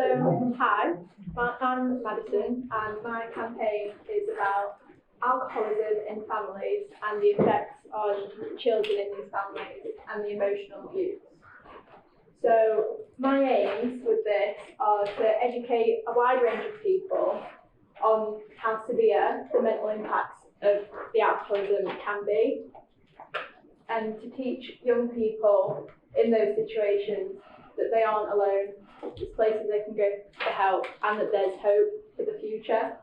Hi, I'm Madison, and my campaign is about alcoholism in families and the effects on children in these families and the emotional abuse. So my aims with this are to educate a wide range of people on how severe the mental impacts of the alcoholism can be, and to teach young people in those situations that they aren't alone, there's places they can go for help, and that there's hope for the future.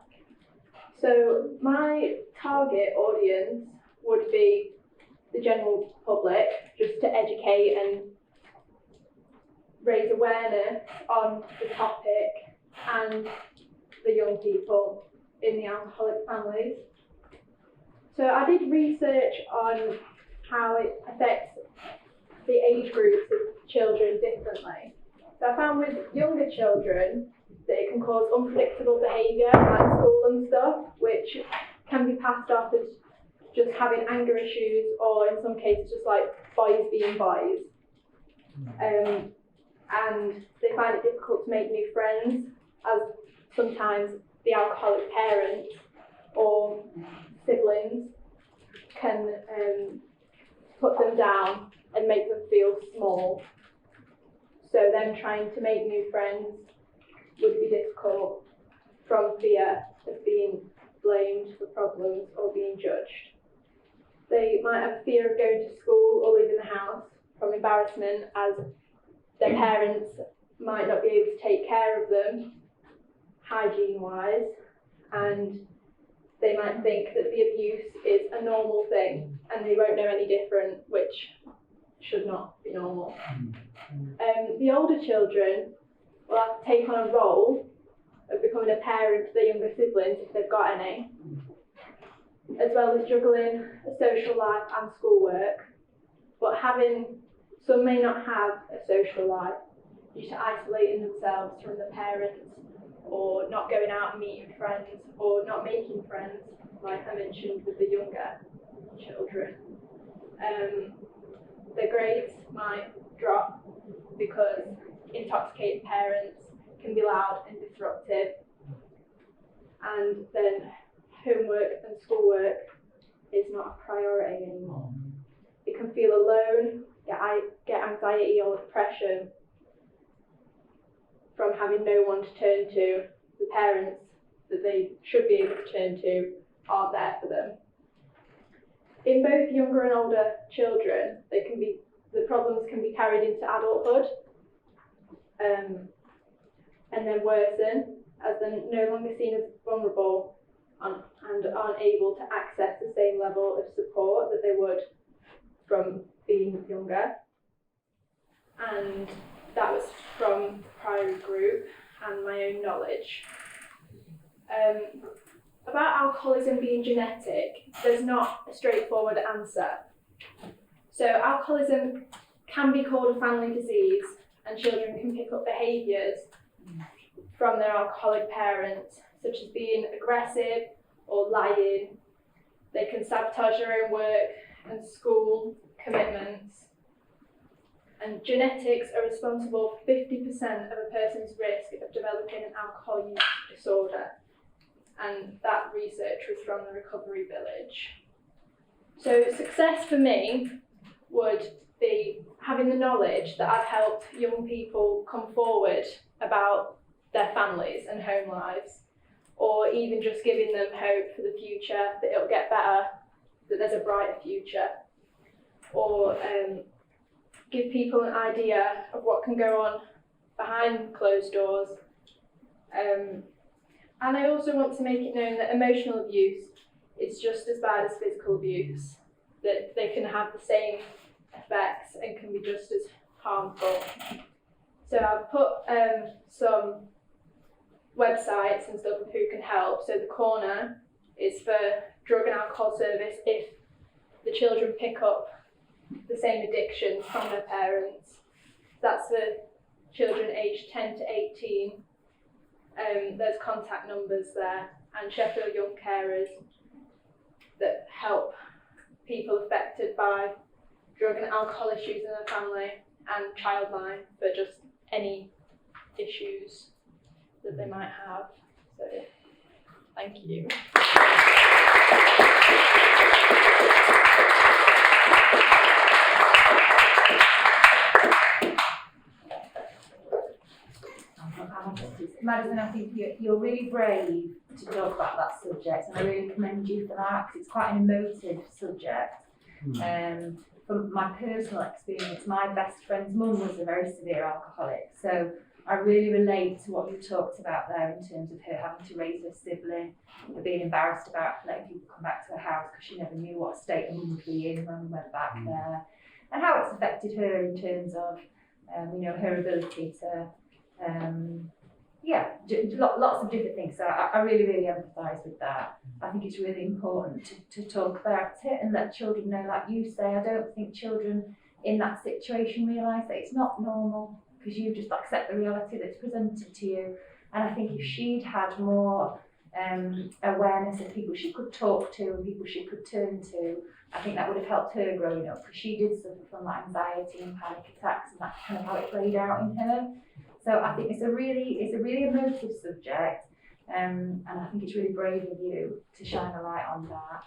So my target audience would be the general public, just to educate and raise awareness on the topic, and the young people in the alcoholic families. So I did research on how it affects the age groups of children differently. So I found with younger children that it can cause unpredictable behaviour at school and stuff, which can be passed off as just having anger issues, or in some cases just like boys being boys. And they find it difficult to make new friends, as sometimes the alcoholic parents or siblings can put them down and make them feel small. So them trying to make new friends would be difficult from fear of being blamed for problems or being judged. They might have fear of going to school or leaving the house from embarrassment, as their parents might not be able to take care of them hygiene-wise, and they might think that the abuse is a normal thing and they won't know any different, which should not be normal. The older children will have to take on a role of becoming a parent to their younger siblings, if they've got any, as well as juggling a social life and schoolwork. But some may not have a social life due to isolating themselves from the parents, or not going out and meeting friends, or not making friends, like I mentioned with the younger children. Their grades might drop because intoxicated parents can be loud and disruptive, and then homework and schoolwork is not a priority anymore. They can feel alone, get anxiety or depression from having no one to turn to. The parents that they should be able to turn to aren't there for them. In both younger and older children, the problems can be carried into adulthood, and then worsen, as they're no longer seen as vulnerable and aren't able to access the same level of support that they would from being younger. And that was from the Priory group and my own knowledge. About alcoholism being genetic, there's not a straightforward answer. So alcoholism can be called a family disease, and children can pick up behaviours from their alcoholic parents, such as being aggressive or lying. They can sabotage their own work and school commitments. And genetics are responsible for 50% of a person's risk of developing an alcohol use disorder. And that research was from the Recovery Village. So success for me would be having the knowledge that I've helped young people come forward about their families and home lives, or even just giving them hope for the future, that it'll get better, that there's a brighter future, or give people an idea of what can go on behind closed doors. And I also want to make it known that emotional abuse is just as bad as physical abuse, that they can have the same effects and can be just as harmful. So I've put some websites and stuff of who can help. So the corner is for drug and alcohol service if the children pick up the same addictions from their parents. That's for children aged 10 to 18. There's contact numbers there, and Sheffield Young Carers that help people affected by drug and alcohol issues in their family, and Childline for just any issues that they might have. So thank you. Madison, I think you're really brave to talk about that subject, and I really commend you for that, because it's quite an emotive subject. From my personal experience, my best friend's mum was a very severe alcoholic, so I really relate to what you talked about there in terms of her having to raise her sibling, her being embarrassed about letting people come back to her house because she never knew what state of mum would be in when we went back there, and how it's affected her in terms of her ability to lots of different things. So I really, really empathise with that. I think it's really important to talk about it and let children know, like you say. I don't think children in that situation realise that it's not normal, because you just accept the reality that's presented to you. And I think if she'd had more awareness of people she could talk to and people she could turn to, I think that would have helped her growing up, because she did suffer from anxiety and panic attacks, and that's kind of how it played out in her. So I think it's a really emotive subject, and I think it's really brave of you to shine a light on that.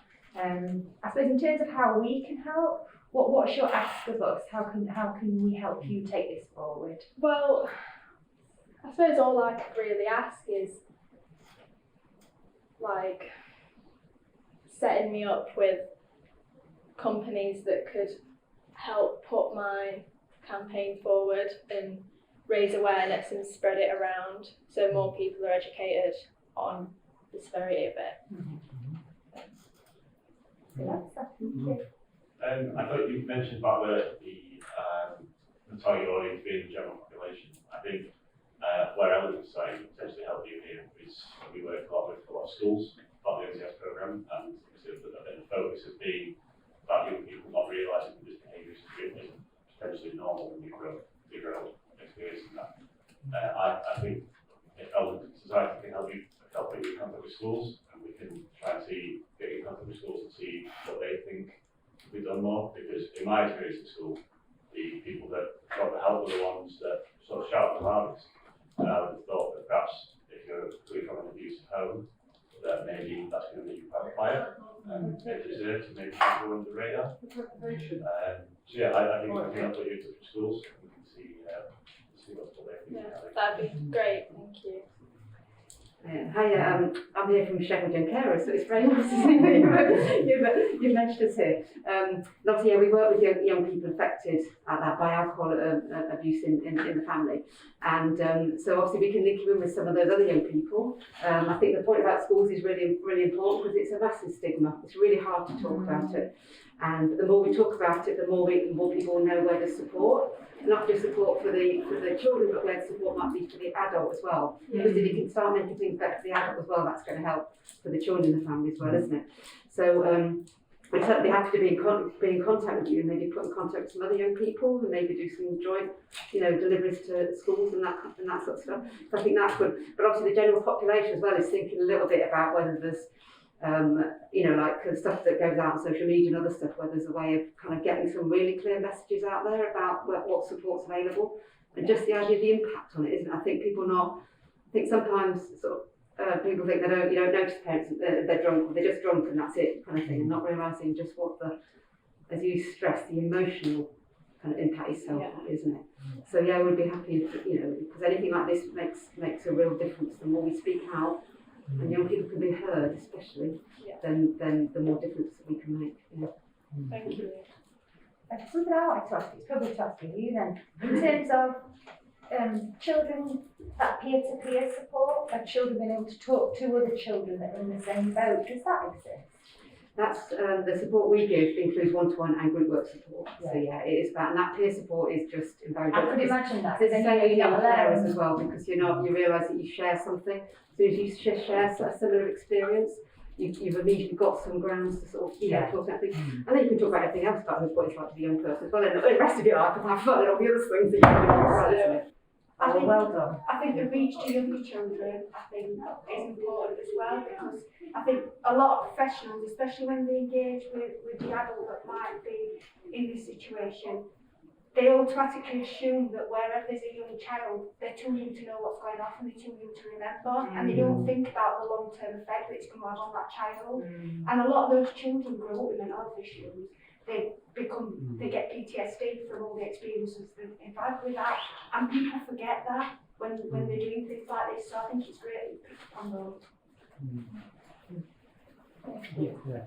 I suppose in terms of how we can help, what's your ask of us? How can we help you take this forward? Well, I suppose all I could really ask is like setting me up with companies that could help put my campaign forward and raise awareness and spread it around so more people are educated on the severity of it. I thought you mentioned about the target audience being the general population. I think where I would say potentially help you here is we work a lot with a lot of schools, part of the OCS programme, and the focus has been about young people not realising that this behaviour is potentially normal when you grow experiencing that. I think if Element Society can help you in contact with schools, and we can try and get in contact with schools and see what they think could be done more, because in my experience at school, the people that got the help were the ones that sort of shout the loudest. And I would have thought that perhaps if you're coming from an abusive home, that maybe that's going to make you quite quiet and deserve to maybe go under the radar. So yeah, I think we can put you in touch with schools and we can see what they think. Yeah, that'd be great, thank you. Hi, I'm here from Sheffield Young Carers, so it's very nice to see that you've mentioned us here. And obviously, we work with young people affected by alcohol abuse in the family. And so obviously we can link you in with some of those other young people. I think the point about schools is really, really important, because it's a massive stigma. It's really hard to talk about it. And the more we talk about it, the more people know where there's support. Not just support for the children, but where the support might be for the adult as well. Because if you can start making things better for the adult as well, that's going to help for the children in the family as well, isn't it? So we're certainly happy to be in contact with you, and maybe put in contact with some other young people, and maybe do some joint, deliveries to schools and that sort of stuff. So I think that's good. But obviously the general population as well is thinking a little bit about whether there's stuff that goes out on social media and other stuff, where there's a way of kind of getting some really clear messages out there about what support's available, and just the idea of the impact on it, isn't it? I think sometimes people think you don't notice parents that they're drunk, or they're just drunk and that's it kind of thing, and not realising just what as you stress, the emotional kind of impact itself, isn't it? So yeah, we'd be happy if, because anything like this makes a real difference. The more we speak out, and young people can be heard, especially, then the more difference that we can make. Yeah. Thank you. Something I like to ask, it's probably to ask you then, in terms of children, that peer-to-peer support, and children being able to talk to other children that are in the same boat, does that exist? That's the support we give includes one-to-one and group work support. Yeah. So yeah, it is about, and that peer support is just invaluable. I could imagine that. There's the same with young carers as well, because you realise that you share something. So as you share a similar experience, you've immediately got some grounds to sort of talk about things. And then you can talk about everything else about what it's like to be a young person as well, and the rest of your life, and have fun and all the other things that you can do as well, isn't it? Well done. I think the reach to younger children, is important as well, because I think a lot of professionals, especially when they engage with the adult that might be in this situation, they automatically assume that wherever there's a young child, they're too young to know what's going on and they're too young to remember, and they don't think about the long-term effect that it's going to have on that child. And a lot of those children grow up with mental health issues. They get PTSD from all the experiences they've had with that, and people forget that when they're doing things like this. So I think it's great that you picked up on those. Yeah.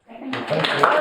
Thank you.